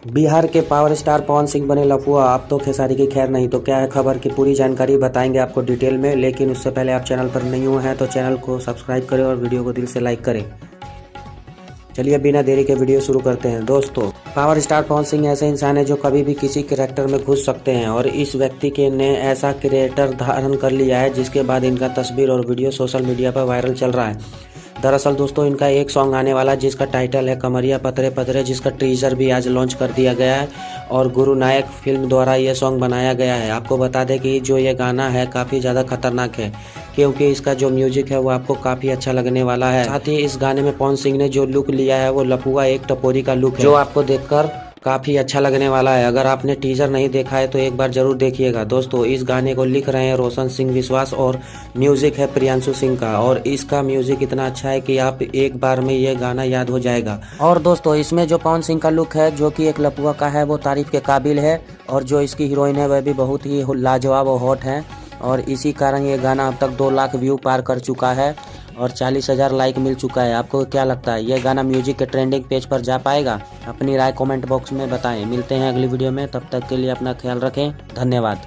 बिहार के power star Pawan Singh बने लफुआ, अब तो खेसारी की खैर नहीं। तो क्या है खबर की पूरी जानकारी बताएंगे आपको डिटेल में, लेकिन उससे पहले आप चैनल पर नहीं हुए हैं तो चैनल को सब्सक्राइब करें और वीडियो को दिल से लाइक करें। चलिए बिना देरी के वीडियो शुरू करते हैं। दोस्तों, पावर स्टार पवन सिंह ऐसे इंसान है जो कभी भी किसी कैरेक्टर में घुस सकते हैं और इस व्यक्ति के ने ऐसा कैरेक्टर धारण कर लिया है जिसके बाद इनका तस्वीर और वीडियो सोशल मीडिया पर वायरल चल रहा है। दरअसल दोस्तों, इनका एक सॉन्ग आने वाला है जिसका टाइटल है कमरिया पतरे पतरे, जिसका टीजर भी आज लॉन्च कर दिया गया है और गुरु नायक फिल्म द्वारा ये सॉन्ग बनाया गया है। आपको बता दें कि जो ये गाना है काफ़ी ज़्यादा खतरनाक है, क्योंकि इसका जो म्यूजिक है वो आपको काफ़ी अच्छा लगने वाला है। साथ ही इस गाने में पवन सिंह ने जो लुक लिया है वो लफुआ एक टपोरी का लुक है, जो आपको देखकर काफ़ी अच्छा लगने वाला है। अगर आपने टीजर नहीं देखा है तो एक बार जरूर देखिएगा। दोस्तों, इस गाने को लिख रहे हैं रोशन सिंह विश्वास और म्यूजिक है प्रियांशु सिंह का, और इसका म्यूजिक इतना अच्छा है कि आप एक बार में ये गाना याद हो जाएगा। और दोस्तों, इसमें जो पवन सिंह का लुक है जो कि एक लपुआ का है वो तारीफ के काबिल है, और जो इसकी हीरोइन है वह भी बहुत ही लाजवाब और हॉट है, और इसी कारण ये गाना अब तक 2 लाख व्यू पार कर चुका है और 40,000 लाइक मिल चुका है। आपको क्या लगता है, ये गाना म्यूजिक के ट्रेंडिंग पेज पर जा पाएगा? अपनी राय कमेंट बॉक्स में बताएं। मिलते हैं अगली वीडियो में, तब तक के लिए अपना ख्याल रखें। धन्यवाद।